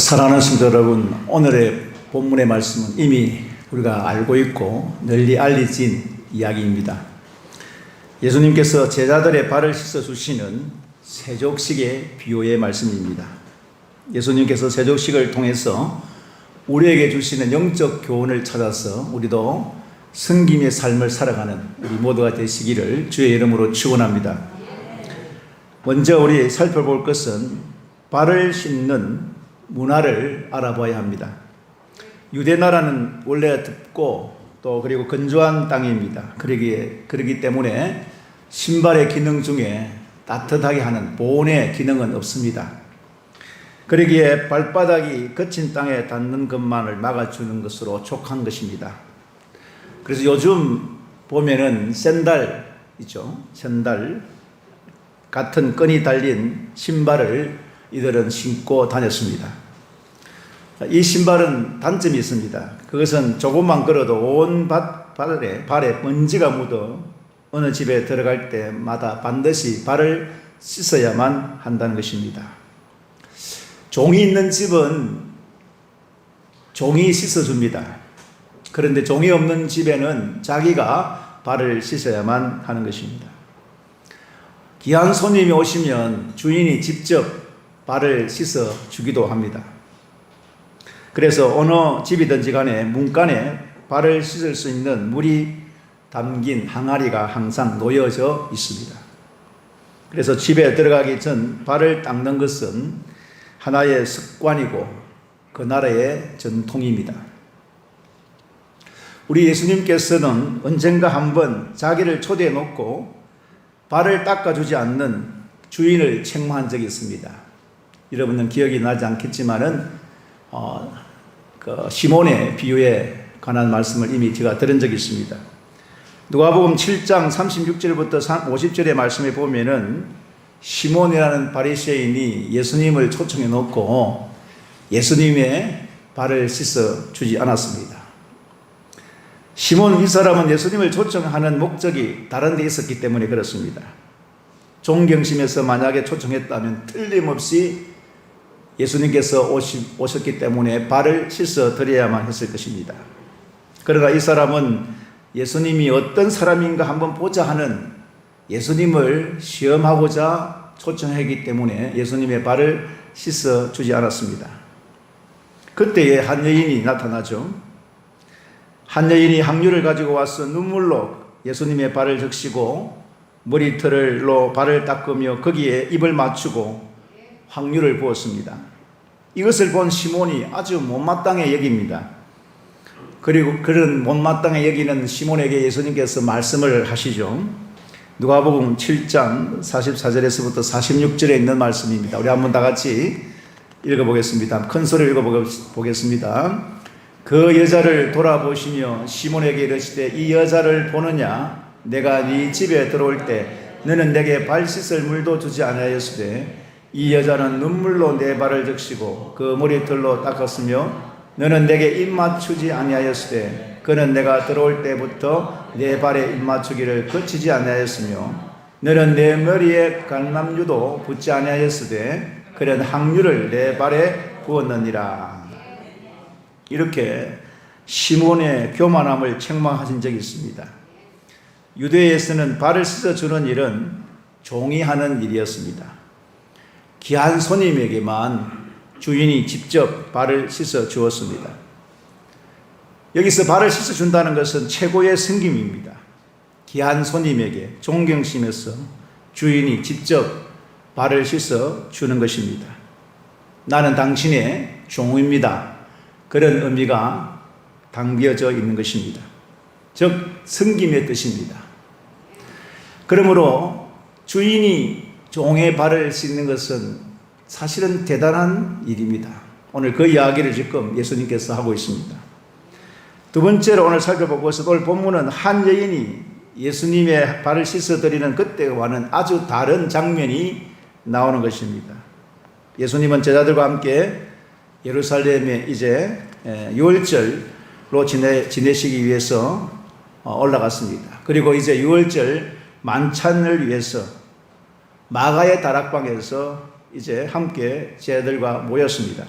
사랑하는 성도 여러분, 오늘의 본문의 말씀은 이미 우리가 알고 있고 널리 알려진 이야기입니다. 예수님께서 제자들의 발을 씻어주시는 세족식의 비유의 말씀입니다. 예수님께서 세족식을 통해서 우리에게 주시는 영적 교훈을 찾아서 우리도 섬김의 삶을 살아가는 우리 모두가 되시기를 주의 이름으로 축원합니다. 먼저 우리 살펴볼 것은 발을 씻는 문화를 알아봐야 합니다. 유대 나라는 원래 덥고 또 그리고 건조한 땅입니다. 그러기 때문에 신발의 기능 중에 따뜻하게 하는 보온의 기능은 없습니다. 그러기에 발바닥이 거친 땅에 닿는 것만을 막아주는 것으로 족한 것입니다. 그래서 요즘 보면은 샌들 있죠. 샌들 같은 끈이 달린 신발을 이들은 신고 다녔습니다. 이 신발은 단점이 있습니다. 그것은 조금만 걸어도 온 발에 먼지가 묻어 어느 집에 들어갈 때마다 반드시 발을 씻어야만 한다는 것입니다. 종이 있는 집은 종이 씻어줍니다. 그런데 종이 없는 집에는 자기가 발을 씻어야만 하는 것입니다. 귀한 손님이 오시면 주인이 직접 발을 씻어 주기도 합니다. 그래서 어느 집이든지 간에 문간에 발을 씻을 수 있는 물이 담긴 항아리가 항상 놓여져 있습니다. 그래서 집에 들어가기 전 발을 닦는 것은 하나의 습관이고 그 나라의 전통입니다. 우리 예수님께서는 언젠가 한번 자기를 초대해 놓고 발을 닦아주지 않는 주인을 책망한 적이 있습니다. 여러분은 기억이 나지 않겠지만은 시몬의 비유에 관한 말씀을 이미 제가 들은 적이 있습니다. 누가복음 7장 36절부터 50절의 말씀에 보면은 시몬이라는 바리새인이 예수님을 초청해 놓고 예수님의 발을 씻어 주지 않았습니다. 시몬 이 사람은 예수님을 초청하는 목적이 다른 데 있었기 때문에 그렇습니다. 존경심에서 만약에 초청했다면 틀림없이 예수님께서 오셨기 때문에 발을 씻어 드려야만 했을 것입니다. 그러나 이 사람은 예수님이 어떤 사람인가 한번 보자 하는 예수님을 시험하고자 초청했기 때문에 예수님의 발을 씻어 주지 않았습니다. 그때에 한 여인이 나타나죠. 한 여인이 항유를 가지고 와서 눈물로 예수님의 발을 적시고 머리털로 발을 닦으며 거기에 입을 맞추고 황유를 부었습니다. 이것을 본 시몬이 아주 못마땅해 여깁니다. 그리고 그런 못마땅해 여기는 시몬에게 예수님께서 말씀을 하시죠. 누가복음 7장 44절에서부터 46절에 있는 말씀입니다. 우리 한번 다 같이 읽어보겠습니다. 큰 소리로 읽어보겠습니다. 그 여자를 돌아보시며 시몬에게 이르시되 이 여자를 보느냐? 내가 네 집에 들어올 때 너는 내게 발 씻을 물도 주지 아니하였으되 이 여자는 눈물로 내 발을 적시고 그 머리털로 닦았으며 너는 내게 입 맞추지 아니하였으되 그는 내가 들어올 때부터 내 발에 입 맞추기를 그치지 아니하였으며 너는 내 머리에橄榄유도 붓지 아니하였으되 그는 항유를 내 발에 부었느니라. 이렇게 시몬의 교만함을 책망하신 적이 있습니다. 유대에서는 발을 씻어주는 일은 종이 하는 일이었습니다. 귀한 손님에게만 주인이 직접 발을 씻어 주었습니다. 여기서 발을 씻어 준다는 것은 최고의 섬김입니다. 귀한 손님에게 존경심에서 주인이 직접 발을 씻어 주는 것입니다. 나는 당신의 종입니다. 그런 의미가 담겨져 있는 것입니다. 즉 섬김의 뜻입니다. 그러므로 주인이 종의 발을 씻는 것은 사실은 대단한 일입니다. 오늘 그 이야기를 지금 예수님께서 하고 있습니다. 두 번째로 오늘 살펴볼 것은 오늘 본문은 한 여인이 예수님의 발을 씻어드리는 그때와는 아주 다른 장면이 나오는 것입니다. 예수님은 제자들과 함께 예루살렘에 이제 유월절로 지내시기 위해서 올라갔습니다. 그리고 이제 유월절 만찬을 위해서 마가의 다락방에서 이제 함께 제자들과 모였습니다.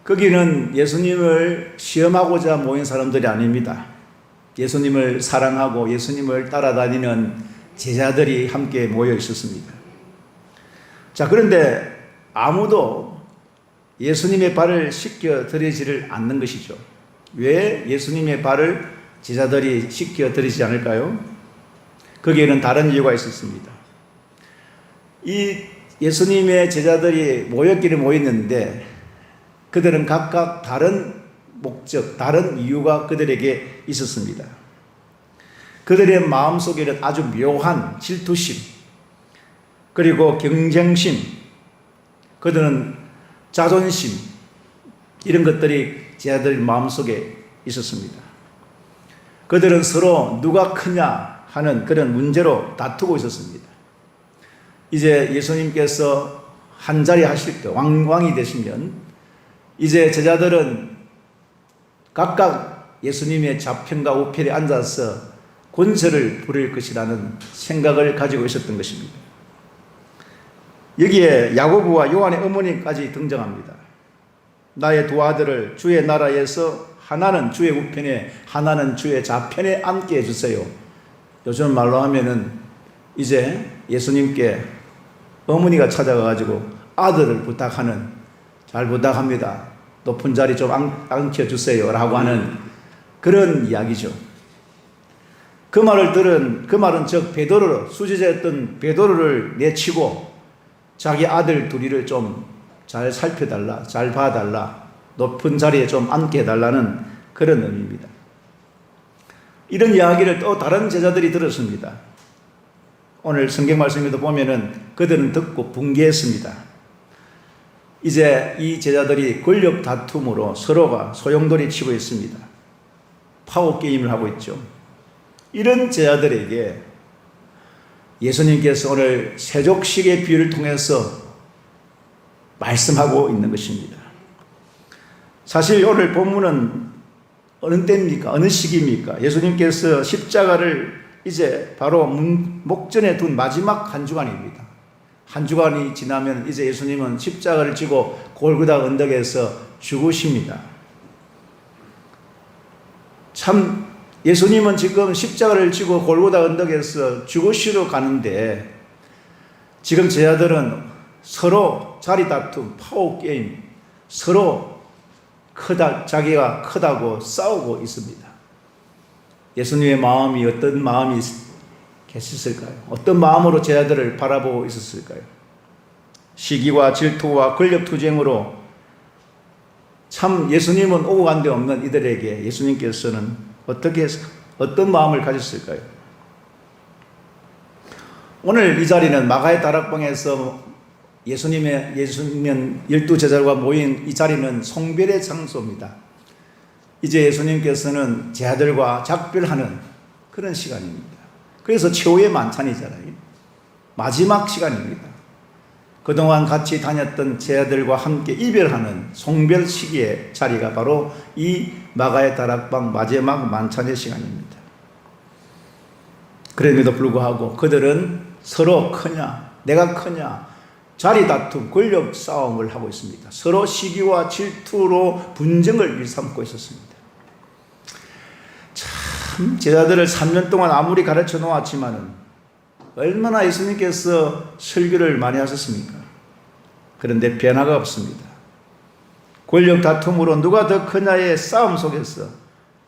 거기는 예수님을 시험하고자 모인 사람들이 아닙니다. 예수님을 사랑하고 예수님을 따라다니는 제자들이 함께 모여 있었습니다. 자, 그런데 아무도 예수님의 발을 씻겨 드리지를 않는 것이죠. 왜 예수님의 발을 제자들이 씻겨 드리지 않을까요? 거기에는 다른 이유가 있었습니다. 이 예수님의 제자들이 모였기를 모였는데 그들은 각각 다른 목적, 다른 이유가 그들에게 있었습니다. 그들의 마음속에는 아주 묘한 질투심, 그리고 경쟁심, 그들은 자존심, 이런 것들이 제자들 마음속에 있었습니다. 그들은 서로 누가 크냐 하는 그런 문제로 다투고 있었습니다. 이제 예수님께서 한 자리 하실 때 왕이 되시면 이제 제자들은 각각 예수님의 좌편과 우편에 앉아서 권세를 부릴 것이라는 생각을 가지고 있었던 것입니다. 여기에 야고보와 요한의 어머니까지 등장합니다. 나의 두 아들을 주의 나라에서 하나는 주의 우편에 하나는 주의 좌편에 앉게 해주세요. 요즘 말로 하면은 이제 예수님께 어머니가 찾아가가지고 아들을 부탁하는, 잘 부탁합니다, 높은 자리 좀 앉혀주세요 라고 하는 그런 이야기죠. 그 말은 즉 베드로, 수제자였던 베드로를 내치고 자기 아들 둘이를 좀 잘 살펴달라, 잘 봐달라, 높은 자리에 좀 앉게 해달라는 그런 의미입니다. 이런 이야기를 또 다른 제자들이 들었습니다. 오늘 성경 말씀에도 보면은 그들은 듣고 분개했습니다. 이제 이 제자들이 권력 다툼으로 서로가 소용돌이 치고 있습니다. 파워 게임을 하고 있죠. 이런 제자들에게 예수님께서 오늘 세족식의 비유를 통해서 말씀하고 있는 것입니다. 사실 오늘 본문은 어느 때입니까? 어느 시기입니까? 예수님께서 십자가를 이제 바로 목전에 둔 마지막 한 주간입니다. 한 주간이 지나면 이제 예수님은 십자가를 지고 골고다 언덕에서 죽으십니다. 참 예수님은 지금 십자가를 지고 골고다 언덕에서 죽으시러 가는데 지금 제자들은 서로 자리 다툼, 파워 게임, 서로 자기가 크다고 싸우고 있습니다. 예수님의 마음이 어떤 마음이 계셨을까요? 어떤 마음으로 제자들을 바라보고 있었을까요? 시기와 질투와 권력투쟁으로 참 예수님은 오고 간 데 없는 이들에게 예수님께서는 어떤 마음을 가졌을까요? 오늘 이 자리는 마가의 다락방에서 예수님은 12제자들과 모인 이 자리는 송별의 장소입니다. 이제 예수님께서는 제자들과 작별하는 그런 시간입니다. 그래서 최후의 만찬이잖아요. 마지막 시간입니다. 그동안 같이 다녔던 제자들과 함께 이별하는 송별 시기의 자리가 바로 이 마가의 다락방 마지막 만찬의 시간입니다. 그럼에도 불구하고 그들은 서로 크냐, 내가 크냐, 자리 다툼, 권력 싸움을 하고 있습니다. 서로 시기와 질투로 분쟁을 일삼고 있었습니다. 참 제자들을 3년 동안 아무리 가르쳐 놓았지만은 얼마나 예수님께서 설교를 많이 하셨습니까? 그런데 변화가 없습니다. 권력 다툼으로 누가 더 크냐의 싸움 속에서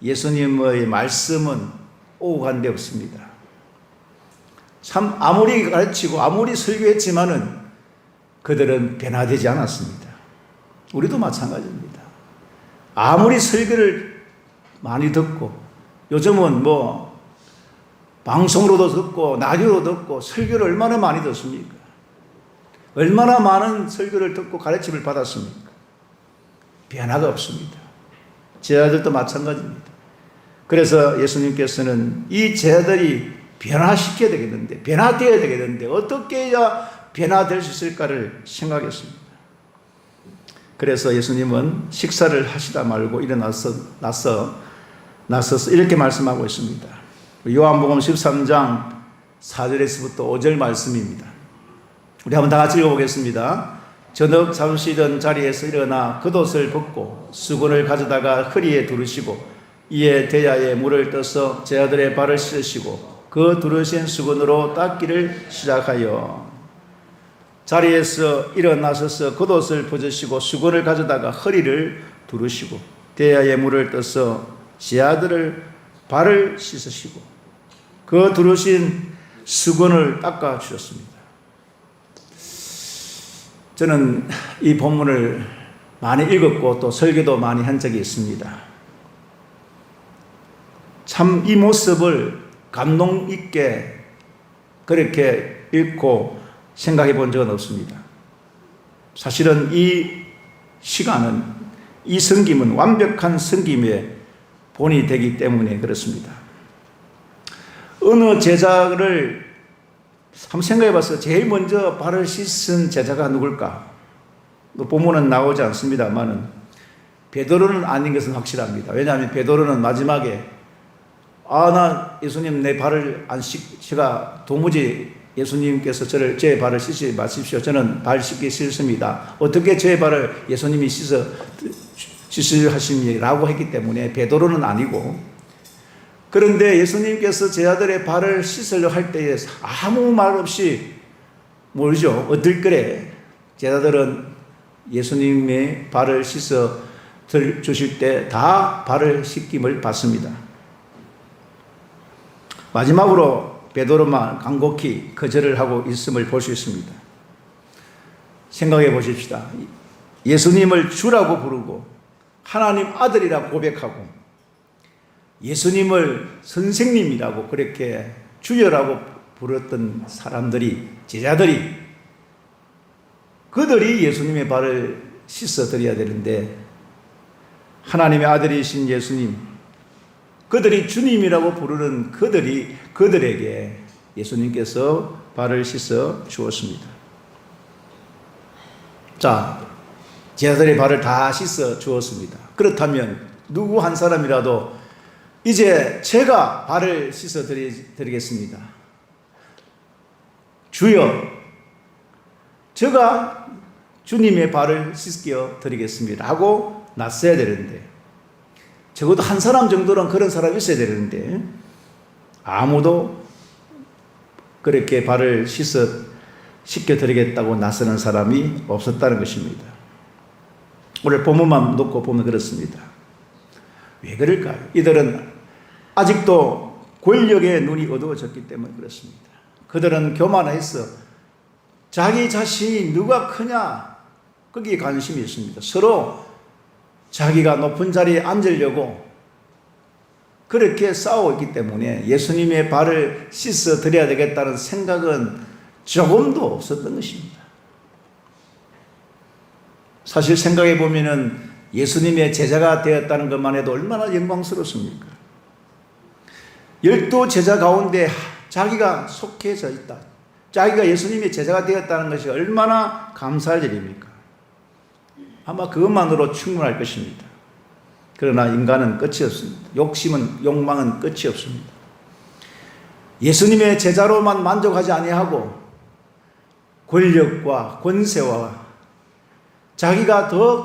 예수님의 말씀은 오고 간 데 없습니다. 참 아무리 가르치고 아무리 설교했지만은 그들은 변화되지 않았습니다. 우리도 마찬가지입니다. 아무리 설교를 많이 듣고 요즘은 방송으로도 듣고 라디오로 듣고 설교를 얼마나 많이 듣습니까? 얼마나 많은 설교를 듣고 가르침을 받았습니까? 변화가 없습니다. 제자들도 마찬가지입니다. 그래서 예수님께서는 이 제자들이 변화시켜야 되겠는데, 변화되어야 되겠는데 어떻게 해야 변화될 수 있을까를 생각했습니다. 그래서 예수님은 식사를 하시다 말고 나서서 이렇게 말씀하고 있습니다. 요한복음 13장 4절에서부터 5절 말씀입니다. 우리 한번 다 같이 읽어보겠습니다. 저녁 잡으시던 자리에서 일어나 겉옷을 벗고 수건을 가져다가 허리에 두르시고 이에 대야에 물을 떠서 제 아들의 발을 씻으시고 그 두르신 수건으로 닦기를 시작하여 자리에서 일어나셔서 겉옷을 벗으시고 수건을 가져다가 허리를 두르시고 대야에 물을 떠서 제 아들을 발을 씻으시고 그 두르신 수건을 닦아 주셨습니다. 저는 이 본문을 많이 읽었고 또 설교도 많이 한 적이 있습니다. 참 이 모습을 감동 있게 그렇게 읽고 생각해 본 적은 없습니다. 사실은 이 시간은, 이 섬김은 완벽한 섬김의 본이 되기 때문에 그렇습니다. 어느 제자를 한번 생각해 봤어요. 제일 먼저 발을 씻은 제자가 누굴까? 본문은 나오지 않습니다만은 베드로는 아닌 것은 확실합니다. 왜냐하면 베드로는 마지막에 나 예수님 내 발을 안 제가 도무지 예수님께서 제 발을 씻지 마십시오. 저는 발 씻기 싫습니다. 어떻게 제 발을 예수님이 씻으시라고 했기 때문에 베드로는 아니고, 그런데 예수님께서 제 아들의 발을 씻으려 할 때에 아무 말 없이 모르죠. 어떨 제자들은 예수님의 발을 씻어 주실 때 다 발을 씻김을 받습니다. 마지막으로 베드로만 간곡히 거절을 하고 있음을 볼 수 있습니다. 생각해 보십시다. 예수님을 주라고 부르고 하나님 아들이라고 고백하고 예수님을 선생님이라고 그렇게 주여라고 부르던 사람들이, 제자들이, 그들이 예수님의 발을 씻어 드려야 되는데 하나님의 아들이신 예수님, 그들이 주님이라고 부르는 그들에게 예수님께서 발을 씻어 주었습니다. 자, 제자들의 발을 다 씻어 주었습니다. 그렇다면 누구 한 사람이라도 이제 제가 발을 씻어 드리겠습니다. 주여, 제가 주님의 발을 씻겨 드리겠습니다 하고 나서야 되는데, 적어도 한 사람 정도는 그런 사람이 있어야 되는데 아무도 그렇게 발을 씻겨 드리겠다고 나서는 사람이 없었다는 것입니다. 오늘 본문만 놓고 보면 그렇습니다. 왜 그럴까요? 이들은 아직도 권력의 눈이 어두워졌기 때문에 그렇습니다. 그들은 교만해서 자기 자신이 누가 크냐 거기에 관심이 있습니다. 서로 자기가 높은 자리에 앉으려고 그렇게 싸우고 있기 때문에 예수님의 발을 씻어 드려야 되겠다는 생각은 조금도 없었던 것입니다. 사실 생각해 보면은 예수님의 제자가 되었다는 것만 해도 얼마나 영광스럽습니까? 12 제자 가운데 자기가 속해져 있다, 자기가 예수님의 제자가 되었다는 것이 얼마나 감사할 일입니까? 아마 그것만으로 충분할 것입니다. 그러나 인간은 끝이 없습니다. 욕망은 끝이 없습니다. 예수님의 제자로만 만족하지 아니하고 권력과 권세와 자기가 더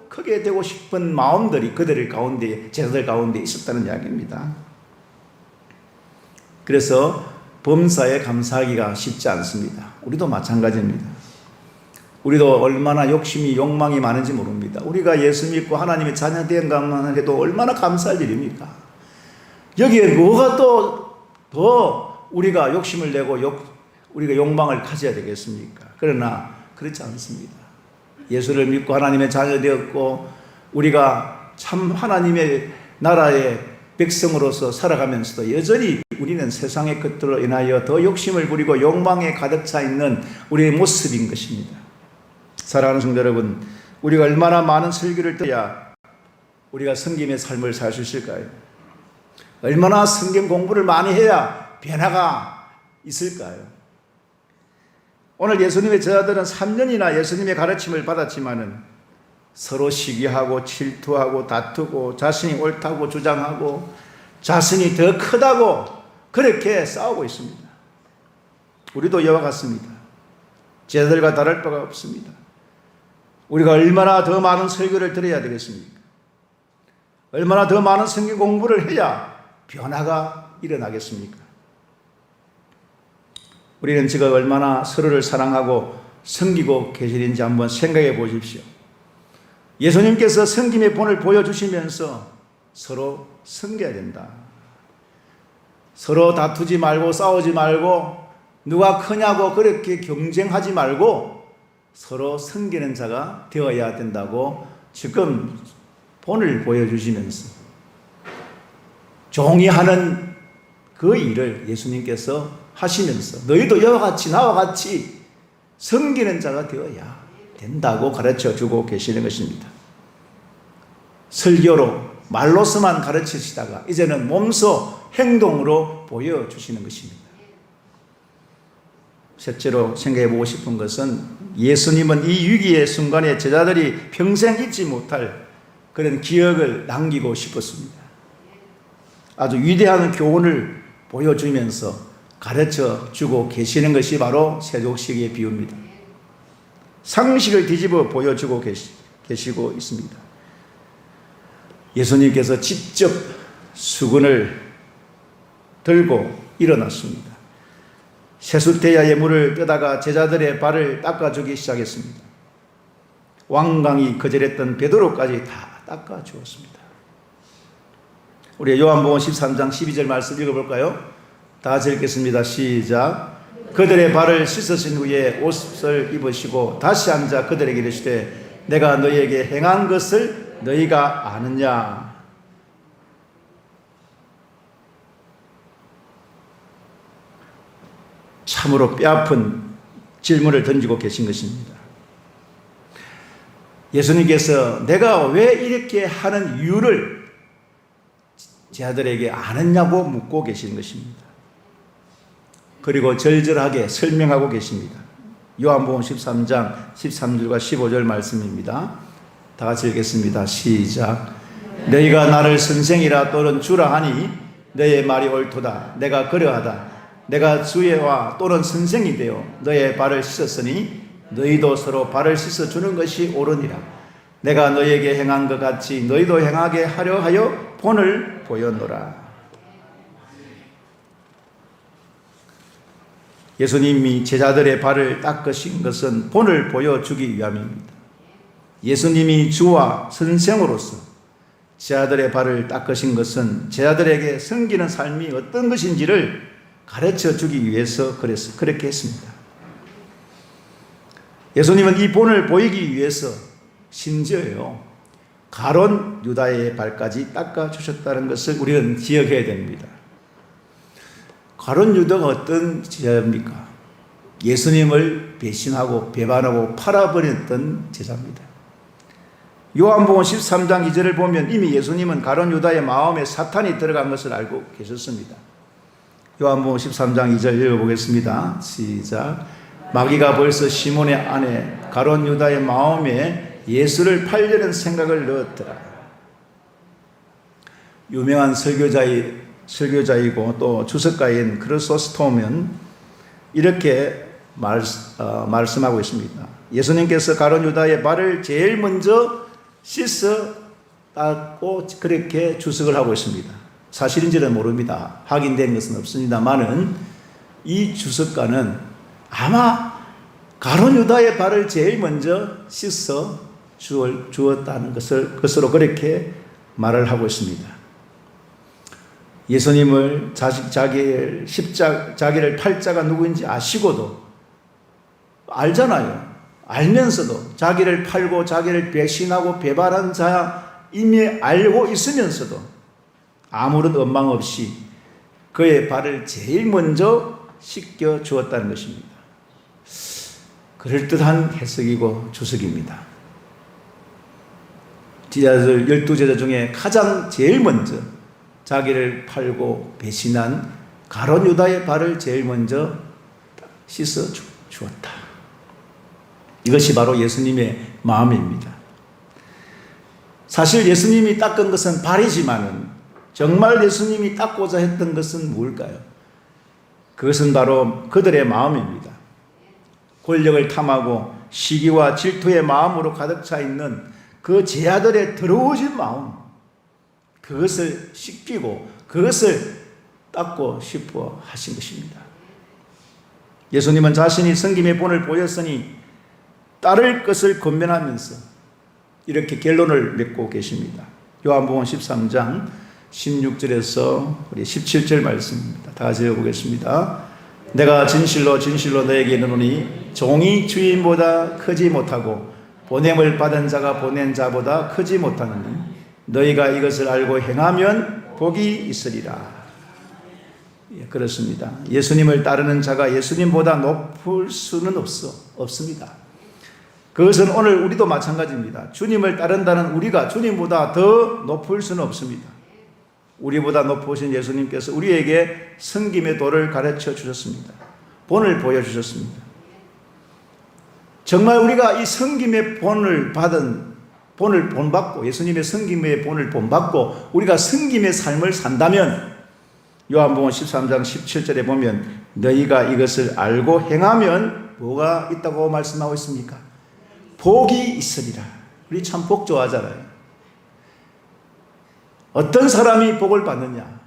크게 되고 싶은 마음들이 그들 가운데, 제자들 가운데 있었다는 이야기입니다. 그래서 범사에 감사하기가 쉽지 않습니다. 우리도 마찬가지입니다. 우리도 얼마나 욕망이 많은지 모릅니다. 우리가 예수 믿고 하나님의 자녀 된 것만 해도 얼마나 감사할 일입니까? 여기에 뭐가 더 우리가 욕심을 내고 우리가 욕망을 가져야 되겠습니까? 그러나 그렇지 않습니다. 예수를 믿고 하나님의 자녀 되었고 우리가 참 하나님의 나라의 백성으로서 살아가면서도 여전히 우리는 세상의 것들로 인하여 더 욕심을 부리고 욕망에 가득 차 있는 우리의 모습인 것입니다. 사랑하는 성도 여러분, 우리가 얼마나 많은 설교를 들어야 우리가 섬김의 삶을 살 수 있을까요? 얼마나 성경 공부를 많이 해야 변화가 있을까요? 오늘 예수님의 제자들은 3년이나 예수님의 가르침을 받았지만은 서로 시기하고 질투하고 다투고 자신이 옳다고 주장하고 자신이 더 크다고 그렇게 싸우고 있습니다. 우리도 이와 같습니다. 제자들과 다를 바가 없습니다. 우리가 얼마나 더 많은 설교를 들어야 되겠습니까? 얼마나 더 많은 성경 공부를 해야 변화가 일어나겠습니까? 우리는 지금 얼마나 서로를 사랑하고 섬기고 계시는지 한번 생각해 보십시오. 예수님께서 섬김의 본을 보여주시면서 서로 섬겨야 된다. 서로 다투지 말고 싸우지 말고 누가 크냐고 그렇게 경쟁하지 말고 서로 섬기는 자가 되어야 된다고 지금 본을 보여주시면서 종이 하는 그 일을 예수님께서 하시면서 너희도 이와 같이 나와 같이 섬기는 자가 되어야 된다고 가르쳐주고 계시는 것입니다. 설교로 말로서만 가르치시다가 이제는 몸소 행동으로 보여주시는 것입니다. 셋째로 생각해 보고 싶은 것은 예수님은 이 위기의 순간에 제자들이 평생 잊지 못할 그런 기억을 남기고 싶었습니다. 아주 위대한 교훈을 보여주면서 가르쳐 주고 계시는 것이 바로 세족식의 비유입니다. 상식을 뒤집어 보여주고 계시고 있습니다. 예수님께서 직접 수건을 들고 일어났습니다. 세숫대야의 물을 떠다가 제자들의 발을 닦아주기 시작했습니다. 왕강이 거절했던 베드로까지 다 닦아주었습니다. 우리 요한복음 13장 12절 말씀 읽어볼까요? 다 같이 읽겠습니다. 시작. 그들의 발을 씻으신 후에 옷을 입으시고 다시 앉아 그들에게 이르시되 내가 너희에게 행한 것을 너희가 아느냐? 참으로 뼈아픈 질문을 던지고 계신 것입니다. 예수님께서 내가 왜 이렇게 하는 이유를 제자들에게 아느냐고 묻고 계신 것입니다. 그리고 절절하게 설명하고 계십니다. 요한복음 13장 13절과 15절 말씀입니다. 다 같이 읽겠습니다. 시작. 너희가 나를 선생이라 또는 주라 하니 너의 말이 옳도다. 내가 그러하다. 내가 주와 또는 선생이 되어 너의 발을 씻었으니 너희도 서로 발을 씻어주는 것이 옳으니라. 내가 너희에게 행한 것 같이 너희도 행하게 하려 하여 본을 보였노라. 예수님이 제자들의 발을 닦으신 것은 본을 보여주기 위함입니다. 예수님이 주와 선생으로서 제자들의 발을 닦으신 것은 제자들에게 섬기는 삶이 어떤 것인지를 가르쳐 주기 위해서 그렇게 했습니다. 예수님은 이 본을 보이기 위해서 심지어요 가룟 유다의 발까지 닦아주셨다는 것을 우리는 기억해야 됩니다. 가룟 유다가 어떤 제자입니까? 예수님을 배신하고 배반하고 팔아버렸던 제자입니다. 요한복음 13장 2절을 보면 이미 예수님은 가룟 유다의 마음에 사탄이 들어간 것을 알고 계셨습니다. 요한복음 13장 2절 읽어보겠습니다. 시작. 마귀가 벌써 시몬의 아내 가룟 유다의 마음에 예수를 팔려는 생각을 넣었더라. 유명한 설교자이고 또 주석가인 크리소스톰은 이렇게 말씀하고 있습니다. 예수님께서 가룟 유다의 발을 제일 먼저 씻어 닦고 그렇게 주석을 하고 있습니다. 사실인지는 모릅니다. 확인된 것은 없습니다만은 이 주석가는 아마 가룟 유다의 발을 제일 먼저 씻어 주었다는 것으로 그렇게 말을 하고 있습니다. 예수님을 자기를 팔자가 누구인지 아시고도 알잖아요. 알면서도 자기를 팔고 자기를 배신하고 배반한 자 이미 알고 있으면서도 아무런 원망 없이 그의 발을 제일 먼저 씻겨 주었다는 것입니다. 그럴듯한 해석이고 주석입니다. 제자들 12제자 중에 가장 제일 먼저 자기를 팔고 배신한 가룟 유다의 발을 제일 먼저 씻어 주었다. 이것이 바로 예수님의 마음입니다. 사실 예수님이 닦은 것은 발이지만은 정말 예수님이 닦고자 했던 것은 무엇일까요? 그것은 바로 그들의 마음입니다. 권력을 탐하고 시기와 질투의 마음으로 가득 차 있는 그 제 아들의 더러워진 마음, 그것을 씻기고 그것을 닦고 싶어 하신 것입니다. 예수님은 자신이 섬김의 본을 보였으니 따를 것을 권면하면서 이렇게 결론을 맺고 계십니다. 요한복음 13장 16절에서 우리 17절 말씀입니다. 다 같이 읽어보겠습니다. 내가 진실로 진실로 너에게 이르노니 종이 주인보다 크지 못하고 보냄을 받은 자가 보낸 자보다 크지 못하느니 너희가 이것을 알고 행하면 복이 있으리라. 예, 그렇습니다. 예수님을 따르는 자가 예수님보다 높을 수는 없습니다. 그것은 오늘 우리도 마찬가지입니다. 주님을 따른다는 우리가 주님보다 더 높을 수는 없습니다. 우리보다 높으신 예수님께서 우리에게 섬김의 도를 가르쳐 주셨습니다. 본을 보여주셨습니다. 정말 우리가 이 섬김의 본을 본받고 예수님의 섬김의 본을 본받고 우리가 섬김의 삶을 산다면 요한복음 13장 17절에 보면 너희가 이것을 알고 행하면 뭐가 있다고 말씀하고 있습니까? 복이 있으리라. 우리 참 복 좋아하잖아요. 어떤 사람이 복을 받느냐?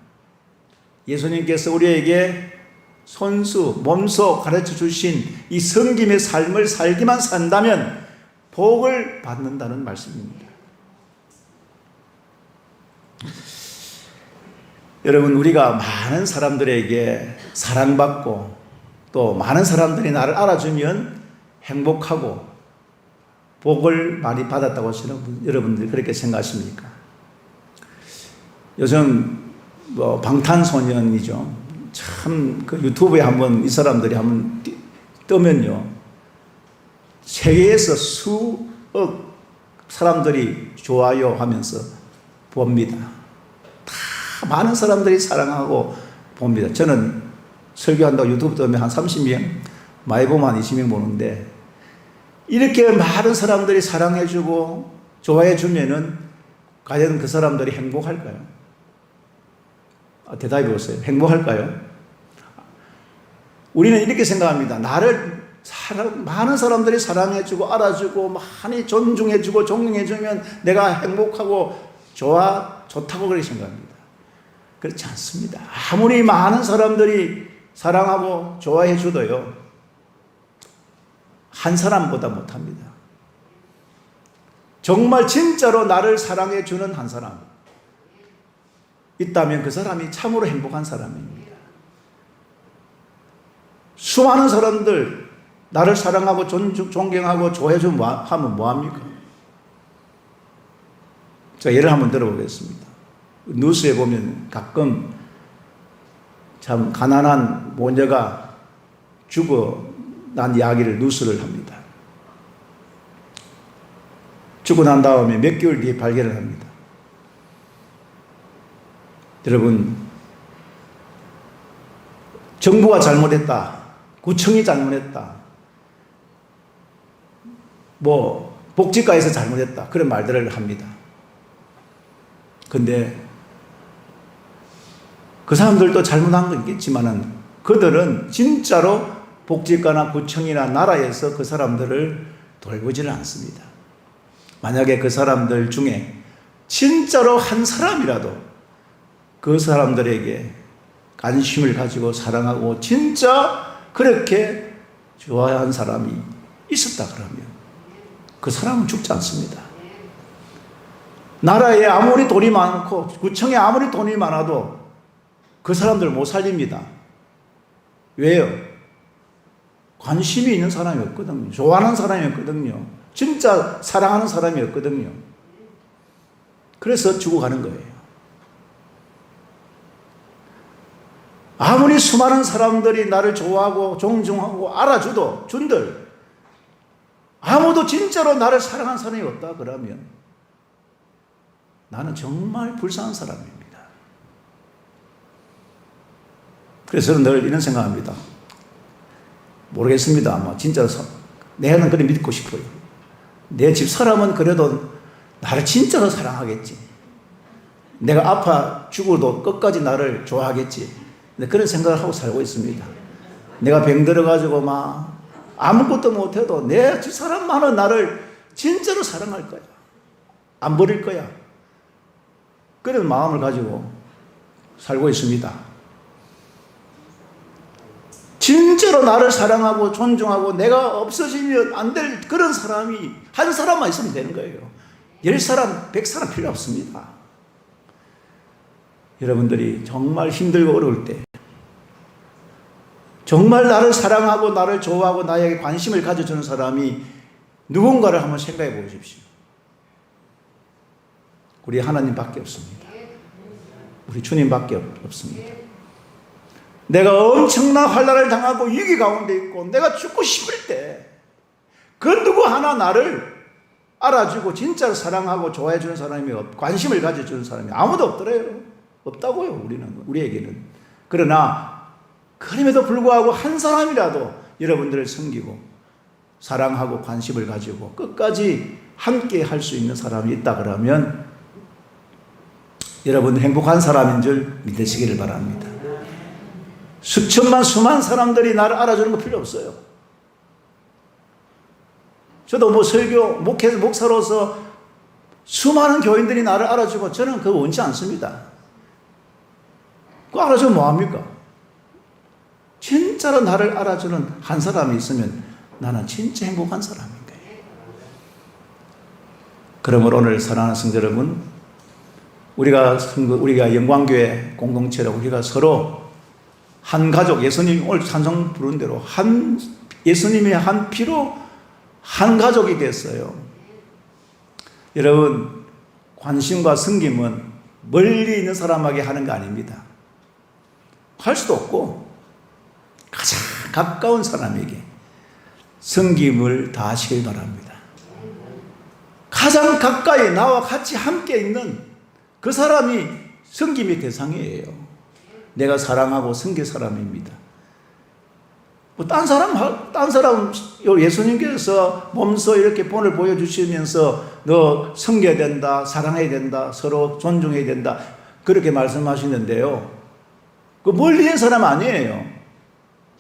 예수님께서 우리에게 손수, 몸소 가르쳐 주신 이 섬김의 삶을 살기만 산다면 복을 받는다는 말씀입니다. 여러분, 우리가 많은 사람들에게 사랑받고 또 많은 사람들이 나를 알아주면 행복하고 복을 많이 받았다고 여러분들이 그렇게 생각하십니까? 요즘 방탄소년이죠. 참 그 유튜브에 한번 이 사람들이 한번 뜨면요, 세계에서 수억 사람들이 좋아요 하면서 봅니다. 다 많은 사람들이 사랑하고 봅니다. 저는 설교한다고 유튜브 뜨면 한 30명, 많이 보면 한 20명 보는데 이렇게 많은 사람들이 사랑해주고 좋아해주면은 과연 그 사람들이 행복할까요? 대답해 보세요. 행복할까요? 우리는 이렇게 생각합니다. 나를 많은 사람들이 사랑해주고 알아주고 많이 존중해주고 존경해주면 내가 행복하고 좋다고 그렇게 생각합니다. 그렇지 않습니다. 아무리 많은 사람들이 사랑하고 좋아해줘도요, 한 사람보다 못합니다. 정말 진짜로 나를 사랑해주는 한 사람 있다면 그 사람이 참으로 행복한 사람입니다. 수많은 사람들 나를 사랑하고 존경하고 좋아해주면 하면 뭐합니까? 자, 예를 한번 들어보겠습니다. 뉴스에 보면 가끔 참 가난한 모녀가 죽어 난 이야기를 뉴스를 합니다. 죽고 난 다음에 몇 개월 뒤에 발견을 합니다. 여러분, 정부가 잘못했다, 구청이 잘못했다, 복지과에서 잘못했다, 그런 말들을 합니다. 근데 그 사람들도 잘못한 거 있겠지만은 그들은 진짜로 복지과나 구청이나 나라에서 그 사람들을 돌보지는 않습니다. 만약에 그 사람들 중에 진짜로 한 사람이라도 그 사람들에게 관심을 가지고 사랑하고 진짜 그렇게 좋아한 사람이 있었다 그러면 그 사람은 죽지 않습니다. 나라에 아무리 돈이 많고 구청에 아무리 돈이 많아도 그 사람들 못 살립니다. 왜요? 관심이 있는 사람이었거든요. 좋아하는 사람이었거든요. 진짜 사랑하는 사람이었거든요. 그래서 죽어가는 거예요. 아무리 수많은 사람들이 나를 좋아하고 존중하고 알아줘도 준들 아무도 진짜로 나를 사랑한 사람이 없다 그러면 나는 정말 불쌍한 사람입니다. 그래서 저는 늘 이런 생각합니다. 모르겠습니다. 아마 진짜로 내는 그래 믿고 싶어요. 내 집 사람은 그래도 나를 진짜로 사랑하겠지. 내가 아파 죽어도 끝까지 나를 좋아하겠지. 그런 생각을 하고 살고 있습니다. 내가 병 들어가지고 막 아무것도 못해도 내 저 사람만은 나를 진짜로 사랑할 거야. 안 버릴 거야. 그런 마음을 가지고 살고 있습니다. 진짜로 나를 사랑하고 존중하고 내가 없어지면 안 될 그런 사람이 한 사람만 있으면 되는 거예요. 10사람, 100사람 필요 없습니다. 여러분들이 정말 힘들고 어려울 때 정말 나를 사랑하고 나를 좋아하고 나에게 관심을 가져주는 사람이 누군가를 한번 생각해 보십시오. 우리 하나님밖에 없습니다. 우리 주님밖에 없습니다. 내가 엄청난 환난을 당하고 위기 가운데 있고 내가 죽고 싶을 때 그 누구 하나 나를 알아주고 진짜로 사랑하고 좋아해주는 사람이 관심을 가져주는 사람이 아무도 없더래요. 없다고요. 우리에게는. 그러나 그럼에도 불구하고 한 사람이라도 여러분들을 섬기고 사랑하고 관심을 가지고 끝까지 함께 할 수 있는 사람이 있다 그러면 여러분 행복한 사람인 줄 믿으시기를 바랍니다. 수천만 수만 사람들이 나를 알아주는 거 필요 없어요. 저도 설교 목사로서 수많은 교인들이 나를 알아주고 저는 그거 원치 않습니다. 그거 알아주면 뭐합니까? 진짜로 나를 알아주는 한 사람이 있으면 나는 진짜 행복한 사람인 거예요. 그러므로 오늘 사랑하는 성도 여러분, 우리가 영광교회 공동체로 우리가 서로 한 가족, 예수님 오늘 찬송 부른 대로 예수님의 한 피로 한 가족이 됐어요. 여러분, 관심과 섬김은 멀리 있는 사람에게 하는 거 아닙니다. 할 수도 없고 가장 가까운 사람에게 섬김을 다하시길 바랍니다. 가장 가까이 나와 같이 함께 있는 그 사람이 섬김의 대상이에요. 내가 사랑하고 섬길 사람입니다. 딴 사람 예수님께서 몸소 이렇게 본을 보여주시면서 너 섬겨야 된다, 사랑해야 된다, 서로 존중해야 된다 그렇게 말씀하시는데요. 그 멀리 있는 사람 아니에요.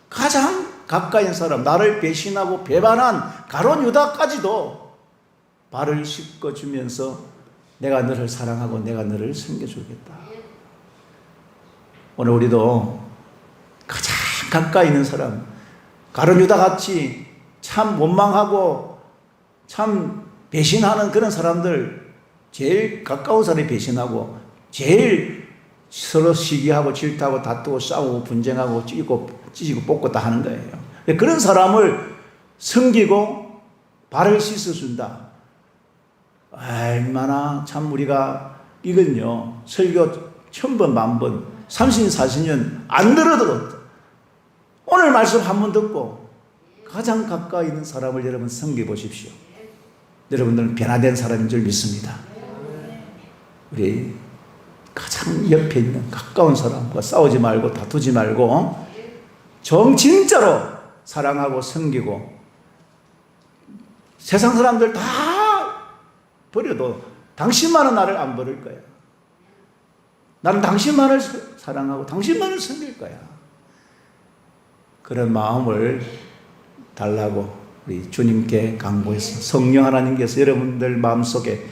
가장 가까이 있는 사람, 나를 배신하고 배반한 가룟 유다까지도 발을 씻어주면서 내가 너를 사랑하고 내가 너를 섬겨주겠다. 오늘 우리도 가장 가까이 있는 사람, 가룟 유다 같이 참 원망하고 참 배신하는 그런 사람들, 제일 가까운 사람이 배신하고 제일 서로 시기하고 질투하고 다투고 싸우고 분쟁하고 찢고 뽑고 다 하는 거예요. 그런 사람을 섬기고 발을 씻어준다. 얼마나 참 우리가 이건요 설교 1000번 만번 30년 40년 안 들어도 오늘 말씀 한 번 듣고 가장 가까이 있는 사람을 여러분 섬겨보십시오. 여러분들은 변화된 사람인 줄 믿습니다. 우리 가장 옆에 있는 가까운 사람과 싸우지 말고 다투지 말고 진짜로 사랑하고 섬기고 세상 사람들 다 버려도 당신만은 나를 안 버릴 거야. 나는 당신만을 사랑하고 당신만을 섬길 거야. 그런 마음을 달라고 우리 주님께 강구해서 성령 하나님께서 여러분들 마음속에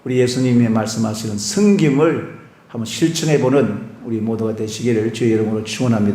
우리 예수님이 말씀하시는 섬김을 한번 실천해보는 우리 모두가 되시기를 주의 이름으로 축원합니다.